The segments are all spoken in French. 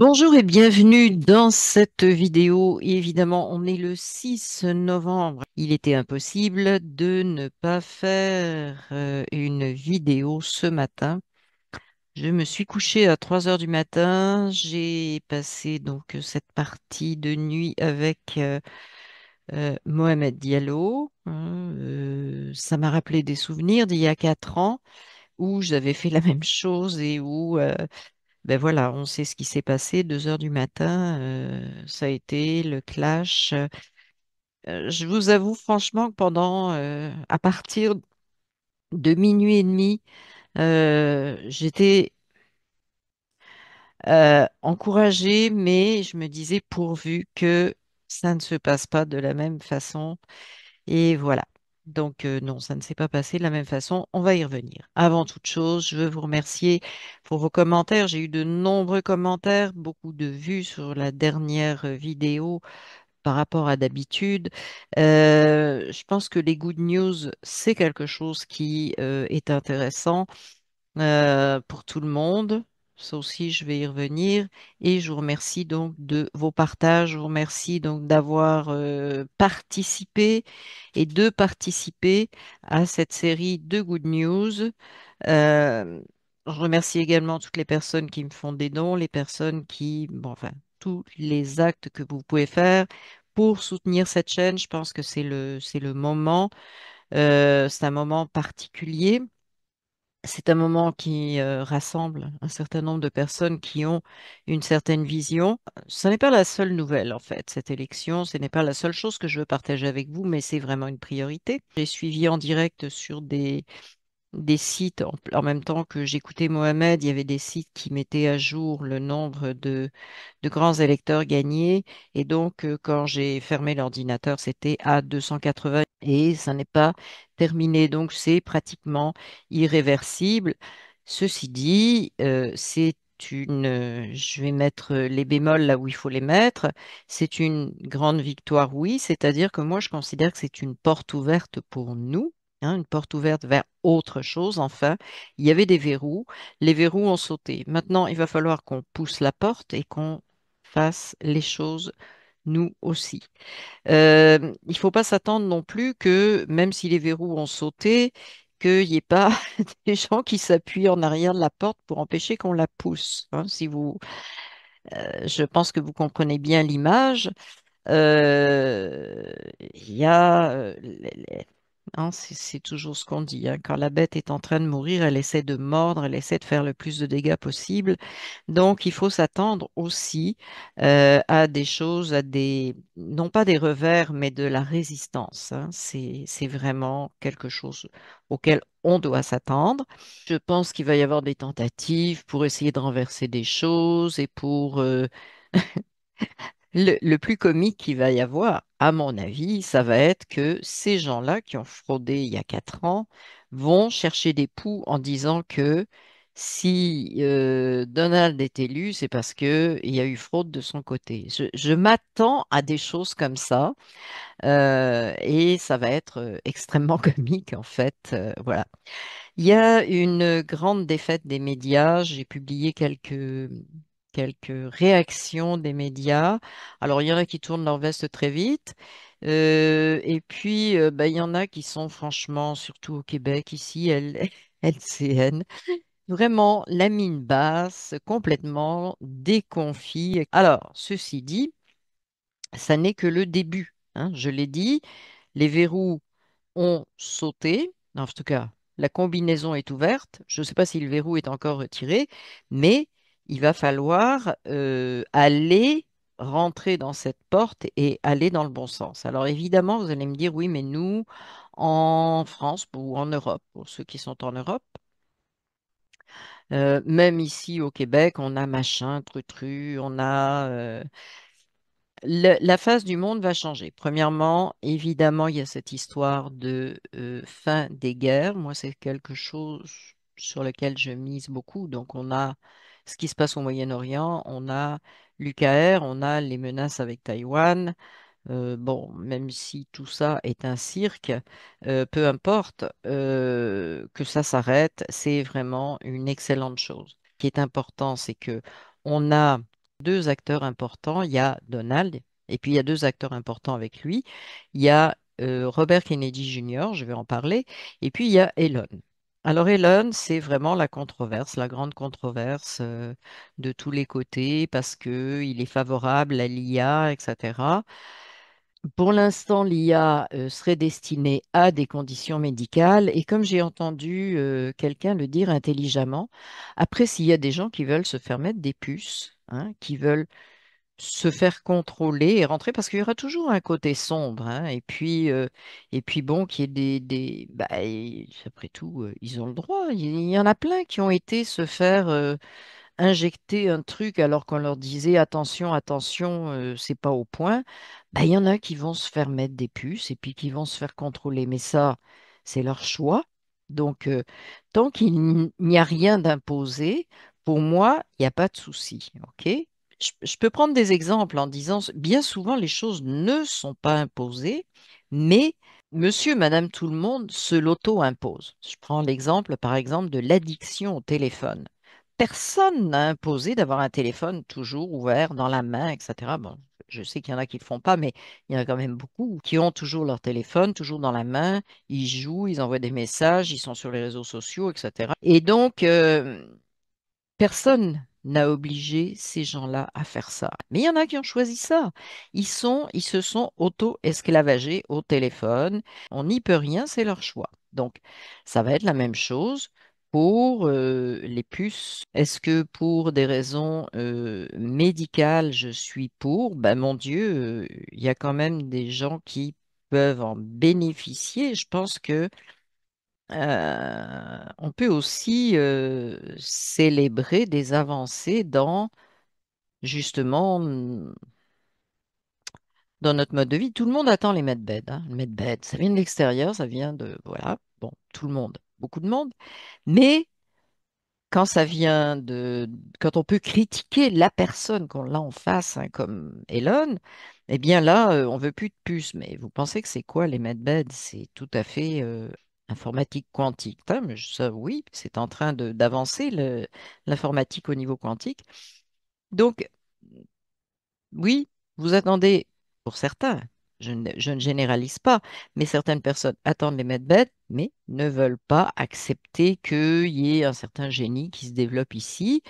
Bonjour et bienvenue dans cette vidéo. Évidemment, on est le 6 novembre. Il était impossible de ne pas faire une vidéo ce matin. Je me suis couchée à 3 heures du matin. J'ai passé donc cette partie de nuit avec Mohamed Diallo. Ça m'a rappelé des souvenirs d'il y a 4 ans où j'avais fait la même chose et où ben voilà, on sait ce qui s'est passé, 2 heures du matin, ça a été le clash. Je vous avoue franchement que à partir de minuit et demi, j'étais encouragée, mais je me disais pourvu que ça ne se passe pas de la même façon. Et voilà. Donc non, ça ne s'est pas passé de la même façon. On va y revenir. Avant toute chose, je veux vous remercier pour vos commentaires. J'ai eu de nombreux commentaires, beaucoup de vues sur la dernière vidéo par rapport à d'habitude. Je pense que les good news, c'est quelque chose qui est intéressant pour tout le monde. Ça aussi, je vais y revenir. Et je vous remercie donc de vos partages. Je vous remercie donc d'avoir participé et de participer à cette série de Good News. Je remercie également toutes les personnes qui me font des dons, les personnes bon, enfin, tous les actes que vous pouvez faire pour soutenir cette chaîne. Je pense que c'est le moment. C'est un moment particulier. C'est un moment qui rassemble un certain nombre de personnes qui ont une certaine vision. Ce n'est pas la seule nouvelle, en fait, cette élection. Ce n'est pas la seule chose que je veux partager avec vous, mais c'est vraiment une priorité. J'ai suivi en direct sur des sites, en même temps que j'écoutais Mohamed, il y avait des sites qui mettaient à jour le nombre de grands électeurs gagnés. Et donc, quand j'ai fermé l'ordinateur, c'était à 280 et ça n'est pas terminé. Donc, c'est pratiquement irréversible. Ceci dit, je vais mettre les bémols là où il faut les mettre. C'est une grande victoire, oui. C'est-à-dire que moi, je considère que c'est une porte ouverte pour nous, hein, une porte ouverte vers autre chose. Enfin, il y avait des verrous. Les verrous ont sauté. Maintenant, il va falloir qu'on pousse la porte et qu'on fasse les choses nous aussi. Il ne faut pas s'attendre non plus que, même si les verrous ont sauté, qu'il n'y ait pas des gens qui s'appuient en arrière de la porte pour empêcher qu'on la pousse, hein. Je pense que vous comprenez bien l'image. Il y a, hein, c'est toujours ce qu'on dit, hein. Quand la bête est en train de mourir, elle essaie de mordre, elle essaie de faire le plus de dégâts possible. Donc, il faut s'attendre aussi à des choses, non pas des revers, mais de la résistance, hein. C'est vraiment quelque chose auquel on doit s'attendre. Je pense qu'il va y avoir des tentatives pour essayer de renverser des choses et pour le plus comique qu'il va y avoir, à mon avis, ça va être que ces gens-là qui ont fraudé il y a 4 ans vont chercher des poux en disant que si Donald est élu, c'est parce qu'il y a eu fraude de son côté. Je m'attends à des choses comme ça et ça va être extrêmement comique en fait. Voilà. Il y a une grande défaite des médias. J'ai publié quelques réactions des médias. Alors, il y en a qui tournent leur veste très vite. Et puis, bah, il y en a qui sont franchement, surtout au Québec, ici, LCN, vraiment la mine basse, complètement déconfit. Alors, ceci dit, ça n'est que le début, hein. Je l'ai dit, les verrous ont sauté. En tout cas, la combinaison est ouverte. Je ne sais pas si le verrou est encore retiré, mais il va falloir aller rentrer dans cette porte et aller dans le bon sens. Alors évidemment, vous allez me dire, oui, mais nous, en France ou en Europe, pour ceux qui sont en Europe, même ici au Québec, on a machin, trutru, on a la face du monde va changer. Premièrement, évidemment, il y a cette histoire de fin des guerres. Moi, c'est quelque chose sur lequel je mise beaucoup. Donc, on a ce qui se passe au Moyen-Orient, on a l'UKR, on a les menaces avec Taïwan. Bon, même si tout ça est un cirque, peu importe que ça s'arrête, c'est vraiment une excellente chose. Ce qui est important, c'est que on a deux acteurs importants. Il y a Donald et puis il y a deux acteurs importants avec lui. Il y a Robert Kennedy Jr., je vais en parler, et puis il y a Elon. Alors Elon, c'est vraiment la controverse, la grande controverse de tous les côtés parce que il est favorable à l'IA, etc. Pour l'instant, l'IA serait destinée à des conditions médicales et comme j'ai entendu quelqu'un le dire intelligemment, après, s'il y a des gens qui veulent se faire mettre des puces, hein, qui veulent se faire contrôler et rentrer, parce qu'il y aura toujours un côté sombre, hein, et puis bon, qu'il y ait bah, après tout, ils ont le droit. Il y en a plein qui ont été se faire injecter un truc alors qu'on leur disait attention, attention, c'est pas au point, bah, il y en a qui vont se faire mettre des puces et puis qui vont se faire contrôler. Mais ça, c'est leur choix. Donc, tant n'y a rien d'imposé, pour moi, il n'y a pas de souci. OK? Je peux prendre des exemples en disant, bien souvent, les choses ne sont pas imposées, mais monsieur, madame, tout le monde se l'auto-impose. Je prends l'exemple, par exemple, de l'addiction au téléphone. Personne n'a imposé d'avoir un téléphone toujours ouvert dans la main, etc. Bon, je sais qu'il y en a qui ne le font pas, mais il y en a quand même beaucoup qui ont toujours leur téléphone, toujours dans la main. Ils jouent, ils envoient des messages, ils sont sur les réseaux sociaux, etc. Et donc, personne n'a obligé ces gens-là à faire ça. Mais il y en a qui ont choisi ça. Ils se sont auto-esclavagés au téléphone. On n'y peut rien, c'est leur choix. Donc, ça va être la même chose pour les puces. Est-ce que pour des raisons médicales, je suis pour? Ben, mon Dieu, il y a quand même des gens qui peuvent en bénéficier. Je pense que on peut aussi célébrer des avancées dans justement dans notre mode de vie. Tout le monde attend les medbeds, hein. Le medbed, ça vient de l'extérieur, ça vient de voilà, bon, tout le monde, beaucoup de monde. Mais quand ça vient quand on peut critiquer la personne qu'on l'a en face, hein, comme Elon, eh bien là, on veut plus de puces. Mais vous pensez que c'est quoi les medbeds? C'est tout à fait informatique quantique. Hein, mais ça, oui, c'est en train d'avancer l'informatique au niveau quantique. Donc, oui, vous attendez, pour certains, je ne généralise pas, mais certaines personnes attendent les medbeds, mais ne veulent pas accepter qu'il y ait un certain génie qui se développe ici.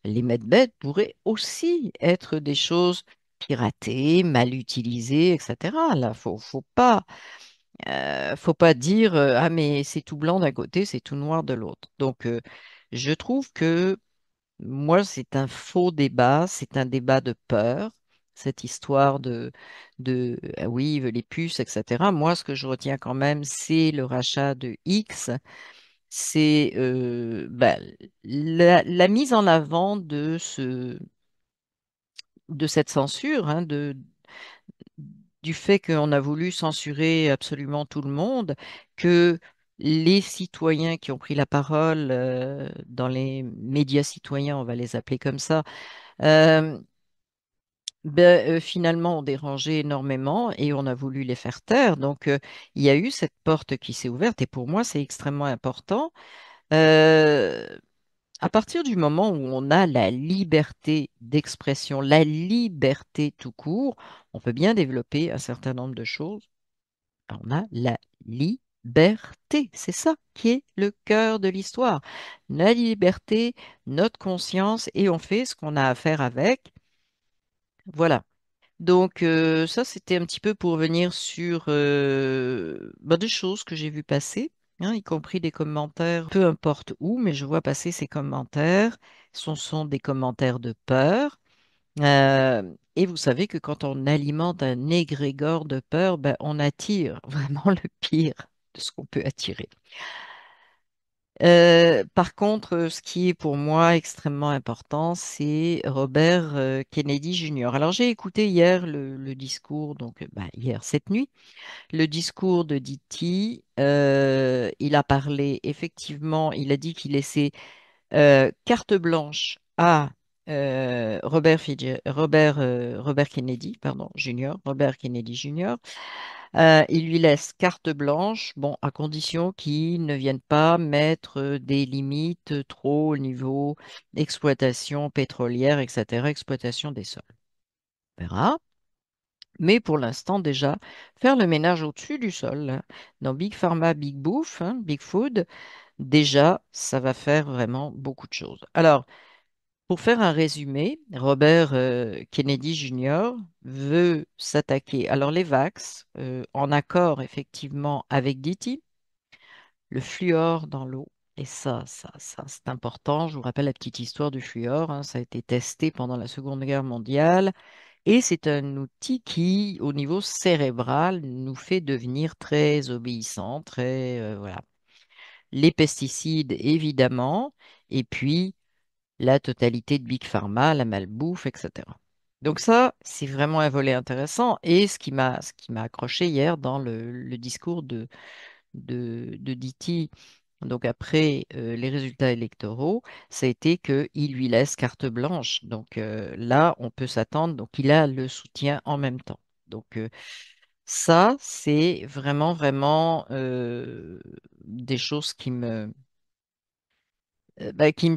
Les medbeds pourraient aussi être des choses piratées, mal utilisées, etc. Là, faut pas dire ah mais c'est tout blanc d'un côté, c'est tout noir de l'autre. Donc, je trouve que moi, c'est un faux débat, c'est un débat de peur, cette histoire de ah oui, les puces, etc. Moi, ce que je retiens quand même, c'est le rachat de X, c'est bah, la mise en avant de cette censure, hein, du fait qu'on a voulu censurer absolument tout le monde, que les citoyens qui ont pris la parole dans les médias citoyens, on va les appeler comme ça, euh, finalement ont dérangé énormément et on a voulu les faire taire. Donc, il y a eu cette porte qui s'est ouverte et pour moi, c'est extrêmement important. Euh, à partir du moment où on a la liberté d'expression, la liberté tout court, on peut bien développer un certain nombre de choses. On a la liberté. C'est ça qui est le cœur de l'histoire. La liberté, notre conscience, et on fait ce qu'on a à faire avec. Voilà. Donc ça, c'était un petit peu pour venir sur bah, des choses que j'ai vues passer, hein, y compris des commentaires, peu importe où, mais je vois passer ces commentaires. Ce sont des commentaires de peur. Et vous savez que quand on alimente un égrégore de peur, ben, on attire vraiment le pire de ce qu'on peut attirer. Par contre, ce qui est pour moi extrêmement important, c'est Robert Kennedy Jr. Alors, j'ai écouté hier le discours, donc bah, hier, cette nuit, le discours de Diti. Il a parlé, effectivement, il a dit qu'il laissait carte blanche à Robert Kennedy, pardon, Jr., Robert Kennedy Jr. Il lui laisse carte blanche, bon, à condition qu'il ne vienne pas mettre des limites trop au niveau exploitation pétrolière, etc., exploitation des sols. On verra. Mais pour l'instant, déjà, faire le ménage au-dessus du sol, là, dans Big Pharma, Big Bouffe, hein, Big Food, déjà, ça va faire vraiment beaucoup de choses. Alors, pour faire un résumé, Robert Kennedy Jr. veut s'attaquer. Alors, les Vax, en accord effectivement avec Diti, le fluor dans l'eau. Et ça, c'est important. Je vous rappelle la petite histoire du fluor, hein. Ça a été testé pendant la Seconde Guerre mondiale. Et c'est un outil qui, au niveau cérébral, nous fait devenir très obéissants, très, voilà. Les pesticides, évidemment. Et puis, la totalité de Big Pharma, la malbouffe, etc. Donc ça, c'est vraiment un volet intéressant. Et ce qui m'a accroché hier dans le discours de Diti, donc après les résultats électoraux, ça a été qu'il lui laisse carte blanche. Donc là, on peut s'attendre. Donc il a le soutien en même temps. Donc ça, c'est vraiment, vraiment des choses qui me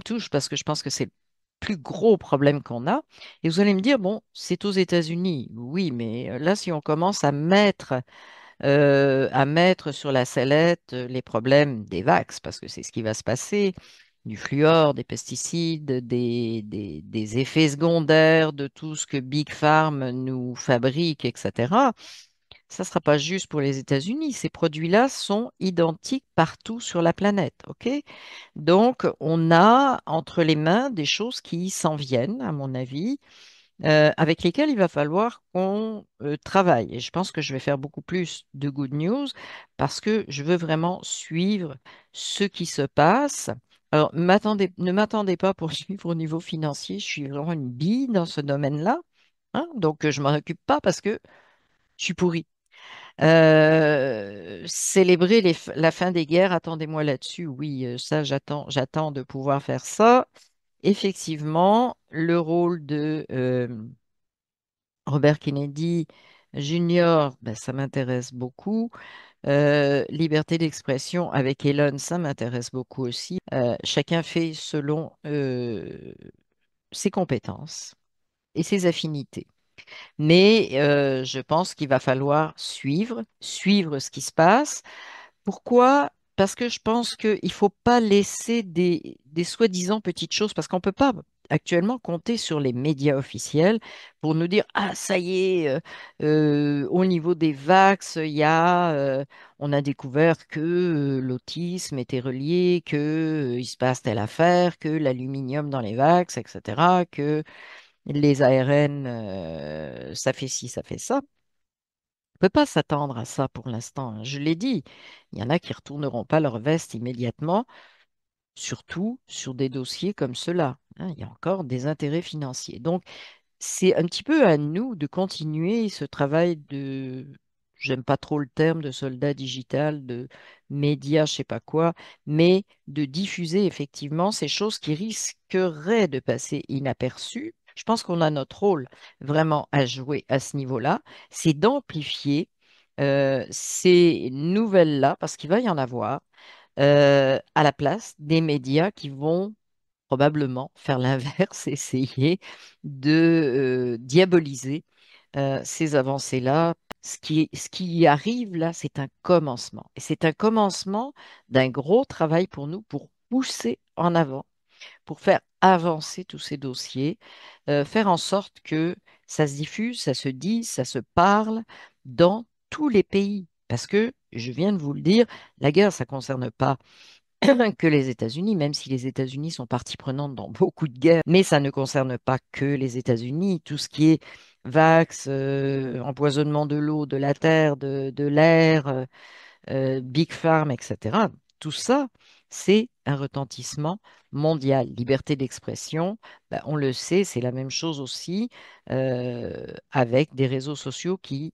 touche parce que je pense que c'est le plus gros problème qu'on a. Et vous allez me dire, bon, c'est aux États-Unis. Oui, mais là, si on commence à mettre sur la sellette les problèmes des vax, parce que c'est ce qui va se passer, du fluor, des pesticides, des effets secondaires, de tout ce que Big Farm nous fabrique, etc. Ça ne sera pas juste pour les États-Unis. Ces produits-là sont identiques partout sur la planète. OK? Donc, on a entre les mains des choses qui s'en viennent, à mon avis, avec lesquelles il va falloir qu'on travaille. Et je pense que je vais faire beaucoup plus de good news parce que je veux vraiment suivre ce qui se passe. Alors, ne m'attendez pas pour suivre au niveau financier. Je suis vraiment une bille dans ce domaine-là, hein. Donc, je ne m'en occupe pas parce que je suis pourrie. Célébrer la fin des guerres, attendez-moi là-dessus. Oui, ça, j'attends de pouvoir faire ça. Effectivement, le rôle de Robert Kennedy Jr., ben, ça m'intéresse beaucoup. Liberté d'expression avec Elon, ça m'intéresse beaucoup aussi. Chacun fait selon ses compétences et ses affinités. Mais je pense qu'il va falloir suivre ce qui se passe. Pourquoi? Parce que je pense qu'il ne faut pas laisser des soi-disant petites choses, parce qu'on ne peut pas actuellement compter sur les médias officiels pour nous dire, ah, ça y est, au niveau des vax, on a découvert que l'autisme était relié, que il se passe telle affaire, que l'aluminium dans les vax, etc., que les ARN, ça fait ci, ça fait ça. On ne peut pas s'attendre à ça pour l'instant, hein. Je l'ai dit, il y en a qui retourneront pas leur veste immédiatement, surtout sur des dossiers comme ceux-là, hein. Il y a encore des intérêts financiers. Donc, c'est un petit peu à nous de continuer ce travail j'aime pas trop le terme de soldat digital, de média, je sais pas quoi, mais de diffuser effectivement ces choses qui risqueraient de passer inaperçues. Je pense qu'on a notre rôle vraiment à jouer à ce niveau-là, c'est d'amplifier ces nouvelles-là, parce qu'il va y en avoir, à la place des médias qui vont probablement faire l'inverse, essayer de diaboliser ces avancées-là. Ce qui arrive là, c'est un commencement. Et c'est un commencement d'un gros travail pour nous pour pousser en avant, pour faire avancer tous ces dossiers, faire en sorte que ça se diffuse, ça se dit, ça se parle dans tous les pays. Parce que, je viens de vous le dire, la guerre, ça ne concerne pas que les États-Unis, même si les États-Unis sont partie prenante dans beaucoup de guerres, mais ça ne concerne pas que les États-Unis. Tout ce qui est vax, empoisonnement de l'eau, de la terre, de l'air, Big Farm, etc. Tout ça, c'est un retentissement mondial. Liberté d'expression, ben, on le sait, c'est la même chose aussi avec des réseaux sociaux qui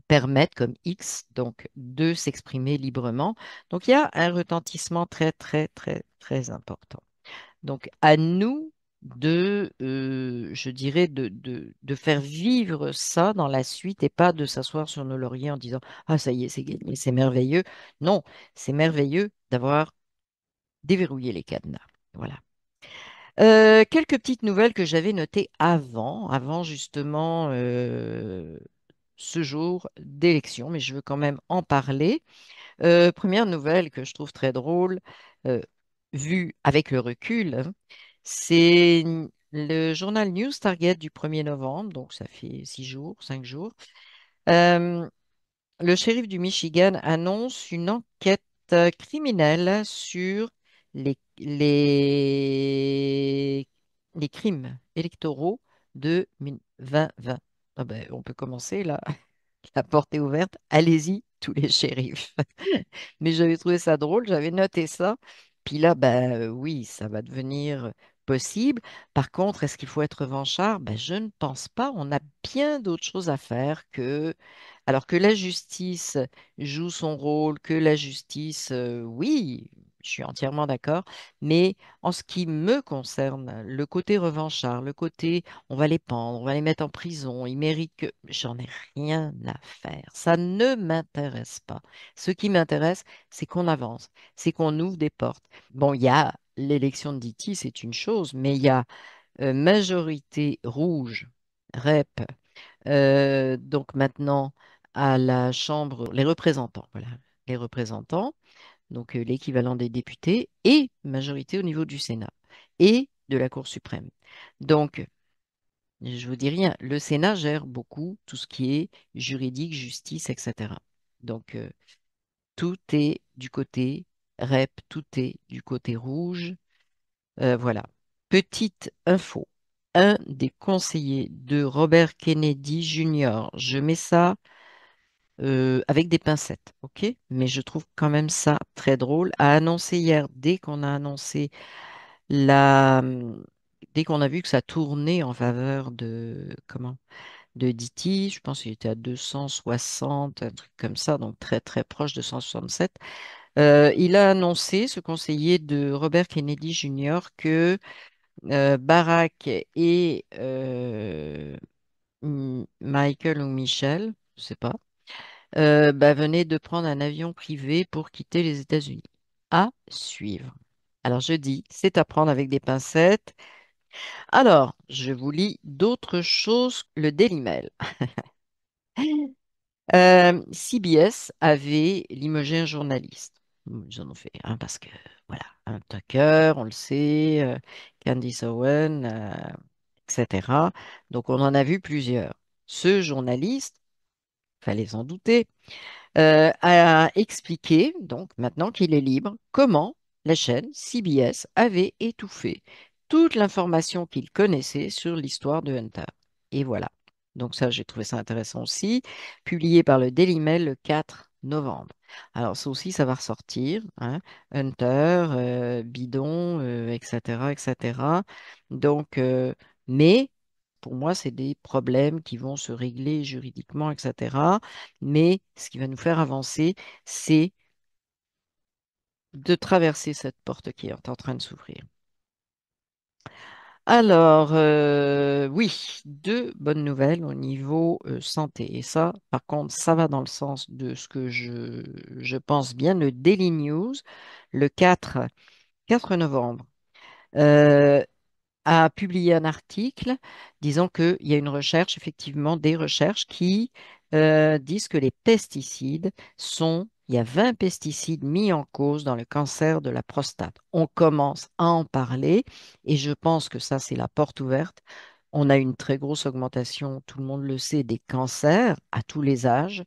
permettent, comme X, donc de s'exprimer librement. Donc il y a un retentissement très, très, très, très important. Donc à nous je dirais, de faire vivre ça dans la suite et pas de s'asseoir sur nos lauriers en disant, ah, ça y est, c'est gagné, c'est merveilleux. Non, c'est merveilleux d'avoir déverrouillé les cadenas. Voilà. Quelques petites nouvelles que j'avais notées avant justement ce jour d'élection, mais je veux quand même en parler. Première nouvelle que je trouve très drôle, euh, vue avec le recul, hein, c'est le journal News Target du 1er novembre, donc ça fait 6 jours, 5 jours. Euh, le shérif du Michigan annonce une enquête criminelle sur les crimes électoraux de 2020. Ah ben, on peut commencer là. La porte est ouverte. Allez-y, tous les shérifs. Mais j'avais trouvé ça drôle, j'avais noté ça. Puis là, ben oui, ça va devenir possible. Par contre, est-ce qu'il faut être revanchard? Ben, je ne pense pas. On a bien d'autres choses à faire que... Alors que la justice joue son rôle, que la justice, oui, je suis entièrement d'accord. Mais en ce qui me concerne, le côté revanchard, le côté on va les pendre, on va les mettre en prison, ils méritent que... J'en ai rien à faire. Ça ne m'intéresse pas. Ce qui m'intéresse, c'est qu'on avance, c'est qu'on ouvre des portes. Bon, il y a l'élection de Diti, c'est une chose, mais il y a majorité rouge, REP, donc maintenant à la Chambre, les représentants, voilà, les représentants, donc l'équivalent des députés, et majorité au niveau du Sénat et de la Cour suprême. Donc, je vous dis rien, le Sénat gère beaucoup tout ce qui est juridique, justice, etc. Donc, tout est du côté REP, tout est du côté rouge. Voilà. Petite info. Un des conseillers de Robert Kennedy Jr., je mets ça avec des pincettes, ok? Mais je trouve quand même ça très drôle, a annoncé hier, la, dès qu'on a vu que ça tournait en faveur de, comment? De Diti, je pense qu'il était à 260, un truc comme ça, donc très très proche de 167. Il a annoncé, ce conseiller de Robert Kennedy Jr., que Barack et Michael ou Michel, je sais pas, bah, venaient de prendre un avion privé pour quitter les États-Unis. À suivre. Alors je dis, c'est à prendre avec des pincettes. Alors, je vous lis d'autres choses. Le Daily Mail. CBS avait limogé un journaliste. Ils en ont fait un parce que, voilà, un Tucker, on le sait, Candice Owen, etc. Donc, on en a vu plusieurs. Ce journaliste, fallait s'en douter, a expliqué, donc maintenant qu'il est libre, comment la chaîne CBS avait étouffé toute l'information qu'il connaissait sur l'histoire de Hunter. Et voilà. Donc ça, j'ai trouvé ça intéressant aussi, publié par le Daily Mail le 4 novembre. Alors ça aussi, ça va ressortir, hein. Hunter, bidon, etc., etc. Donc, mais pour moi, c'est des problèmes qui vont se régler juridiquement, etc. Mais ce qui va nous faire avancer, c'est de traverser cette porte qui est en train de s'ouvrir. Alors, oui, deux bonnes nouvelles au niveau santé. Et ça, par contre, ça va dans le sens de ce que je pense bien. Le Daily News, le 4 novembre. Euh, a publié un article disant qu'il y a une recherche, effectivement, des recherches qui disent que les pesticides il y a 20 pesticides mis en cause dans le cancer de la prostate. On commence à en parler et je pense que ça, c'est la porte ouverte. On a une très grosse augmentation, tout le monde le sait, des cancers à tous les âges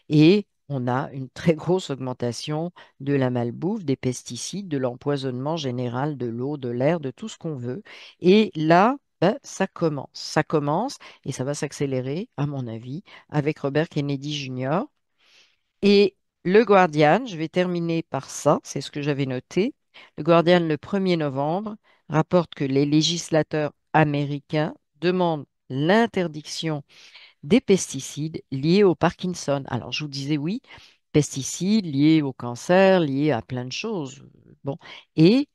et on a une très grosse augmentation de la malbouffe, des pesticides, de l'empoisonnement général de l'eau, de l'air, de tout ce qu'on veut. Et là, ben, ça commence et ça va s'accélérer, à mon avis, avec Robert Kennedy Jr. Et le Guardian, je vais terminer par ça, c'est ce que j'avais noté. Le Guardian, le 1er novembre, rapporte que les législateurs américains demandent l'interdiction des pesticides liés au Parkinson. Alors, je vous disais oui, pesticides liés au cancer, liés à plein de choses. Bon, et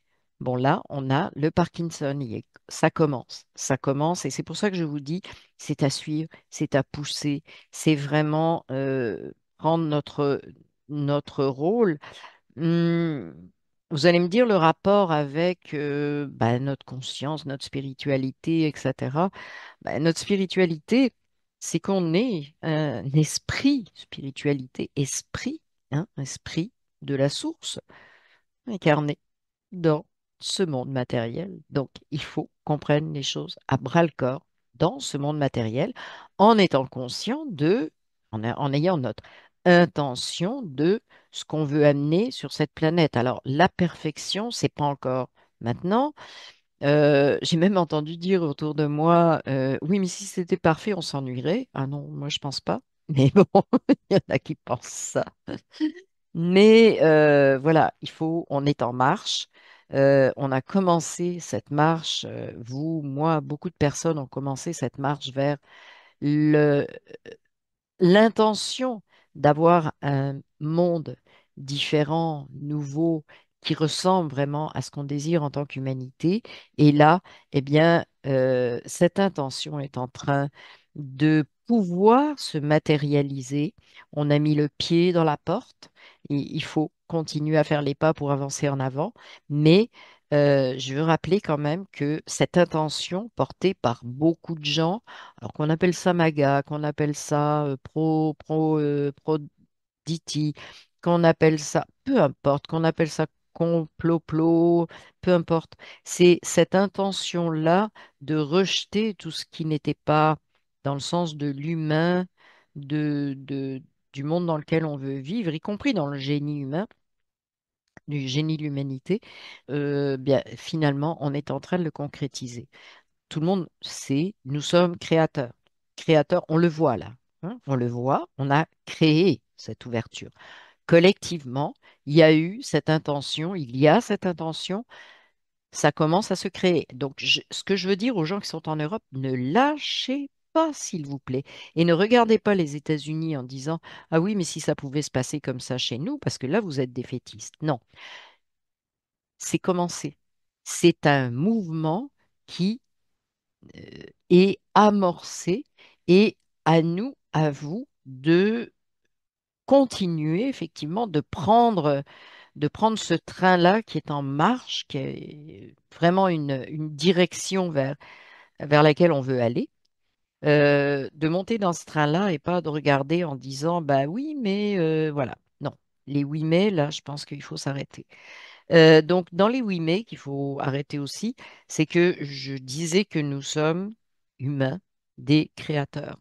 Bon, là, on a le Parkinson. Ça commence, et c'est pour ça que je vous dis, c'est à suivre, c'est à pousser, c'est vraiment prendre notre rôle. Hum, Vous allez me dire le rapport avec notre conscience, notre spiritualité, etc. Notre spiritualité, c'est qu'on est un esprit, spiritualité, esprit, hein, esprit de la source, incarné dans ce monde matériel. Donc, il faut qu'on prenne les choses à bras-le-corps dans ce monde matériel en étant conscient en ayant notre intention de ce qu'on veut amener sur cette planète. Alors, la perfection, c'est pas encore maintenant. J'ai même entendu dire autour de moi, oui, mais si c'était parfait, on s'ennuierait. Ah non, moi je pense pas. Mais bon, il y en a qui pensent ça. Mais voilà, on est en marche. On a commencé cette marche, vous, moi, beaucoup de personnes ont commencé cette marche vers le, l'intention d'avoir un monde différent, nouveau, qui ressemble vraiment à ce qu'on désire en tant qu'humanité. Et là, eh bien, cette intention est en train de pouvoir se matérialiser. On a mis le pied dans la porte et il faut continuer à faire les pas pour avancer en avant. Mais je veux rappeler quand même que cette intention portée par beaucoup de gens, alors qu'on appelle ça MAGA, qu'on appelle ça Diti, qu'on appelle ça, peu importe, qu'on appelle ça complot, peu importe. C'est cette intention-là de rejeter tout ce qui n'était pas dans le sens de l'humain, du monde dans lequel on veut vivre, y compris dans le génie humain, du génie de l'humanité. Bien, finalement, on est en train de le concrétiser. Tout le monde sait, nous sommes créateurs. Créateurs, on le voit là, hein, on le voit, on a créé cette ouverture. Collectivement, il y a eu cette intention, il y a cette intention, ça commence à se créer. Donc, ce que je veux dire aux gens qui sont en Europe, ne lâchez pas, s'il vous plaît, et ne regardez pas les États-Unis en disant, ah oui, mais si ça pouvait se passer comme ça chez nous, parce que là, vous êtes défaitistes. Non, c'est commencé. C'est un mouvement qui est amorcé et à nous, à vous, de continuer effectivement de prendre ce train-là qui est en marche, qui est vraiment une direction vers laquelle on veut aller, de monter dans ce train-là et pas de regarder en disant, bah oui, mais voilà. Non, les oui, mais, là, je pense qu'il faut s'arrêter. Donc, dans les oui, mais qu'il faut arrêter aussi, c'est que je disais que nous sommes humains, des créateurs.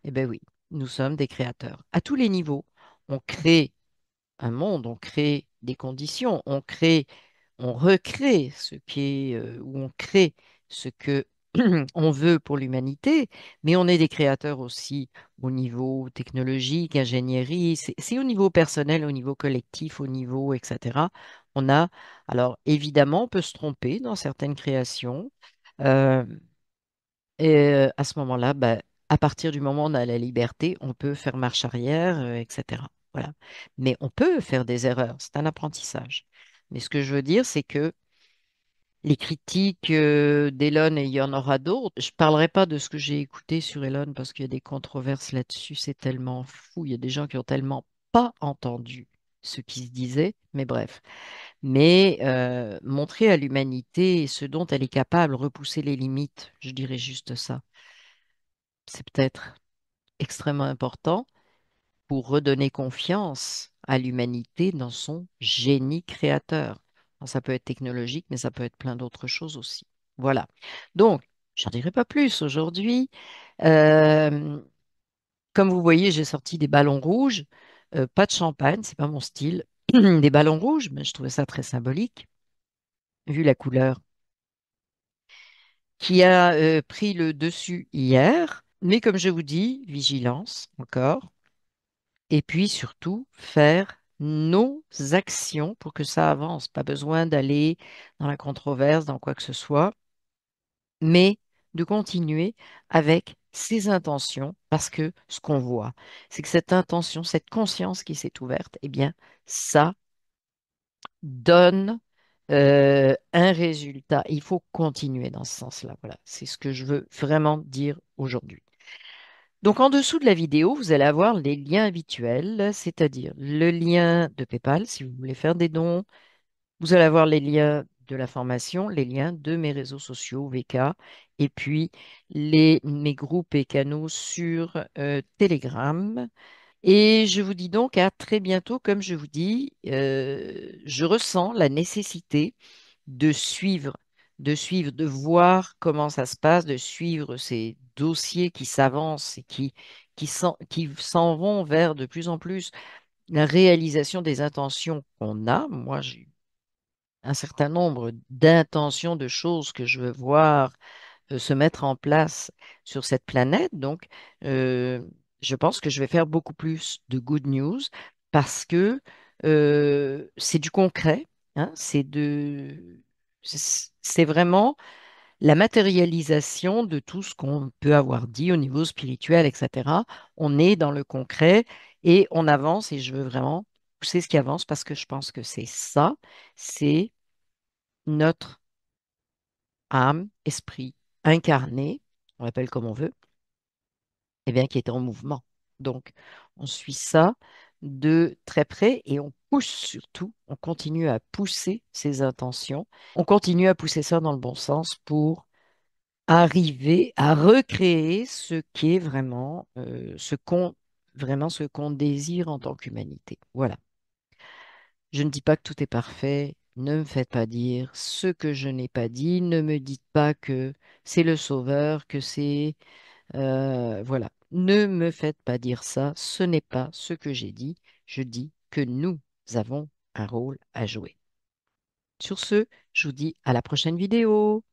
Eh bien oui, nous sommes des créateurs. À tous les niveaux, on crée un monde, on crée des conditions, on recrée ce qui est, ou on crée ce que on veut pour l'humanité, mais on est des créateurs aussi au niveau technologique, ingénierie, c'est au niveau personnel, au niveau collectif, au niveau, etc. On a, alors évidemment, on peut se tromper dans certaines créations. euh, et à ce moment-là, à partir du moment où on a la liberté, on peut faire marche arrière, etc. Voilà. Mais on peut faire des erreurs, c'est un apprentissage. Mais ce que je veux dire, c'est que les critiques d'Elon, et il y en aura d'autres, je ne parlerai pas de ce que j'ai écouté sur Elon parce qu'il y a des controverses là-dessus, c'est tellement fou, il y a des gens qui ont tellement pas entendu ce qui se disait, mais bref. Mais montrer à l'humanité ce dont elle est capable, repousser les limites, je dirais juste ça. C'est peut-être extrêmement important pour redonner confiance à l'humanité dans son génie créateur. Alors, ça peut être technologique, mais ça peut être plein d'autres choses aussi. Voilà. Donc, j'en dirai pas plus aujourd'hui. Euh, Comme vous voyez, j'ai sorti des ballons rouges, pas de champagne, c'est pas mon style. Des ballons rouges, mais je trouvais ça très symbolique, vu la couleur qui a pris le dessus hier. Mais comme je vous dis, vigilance encore. Et puis surtout, faire nos actions pour que ça avance. Pas besoin d'aller dans la controverse, dans quoi que ce soit, mais de continuer avec ses intentions, parce que ce qu'on voit, c'est que cette intention, cette conscience qui s'est ouverte, eh bien, ça donne un résultat. Il faut continuer dans ce sens-là. Voilà, c'est ce que je veux vraiment dire aujourd'hui. Donc, en dessous de la vidéo, vous allez avoir les liens habituels, c'est-à-dire le lien de PayPal si vous voulez faire des dons. Vous allez avoir les liens de la formation, les liens de mes réseaux sociaux VK, et puis mes groupes et canaux sur Telegram. Et je vous dis donc à très bientôt. Comme je vous dis, je ressens la nécessité de suivre, de voir comment ça se passe, de suivre ces dossiers qui s'avancent et qui s'en vont vers de plus en plus la réalisation des intentions qu'on a. Moi, j'ai un certain nombre d'intentions, de choses que je veux voir se mettre en place sur cette planète. Donc, euh, je pense que je vais faire beaucoup plus de good news parce que c'est du concret, hein, c'est vraiment la matérialisation de tout ce qu'on peut avoir dit au niveau spirituel, etc. On est dans le concret et on avance et je veux vraiment pousser ce qui avance parce que je pense que c'est ça, c'est notre âme, esprit incarné, on l'appelle comme on veut, eh bien, qui est en mouvement. Donc, on suit ça de très près et on pousse surtout, on continue à pousser ses intentions, on continue à pousser ça dans le bon sens pour arriver à recréer ce qui est vraiment vraiment ce qu'on désire en tant qu'humanité. Voilà. Je ne dis pas que tout est parfait. Ne me faites pas dire ce que je n'ai pas dit. Ne me dites pas que c'est le sauveur, que c'est... voilà. Ne me faites pas dire ça. Ce n'est pas ce que j'ai dit. Je dis que nous avons un rôle à jouer. Sur ce, je vous dis à la prochaine vidéo.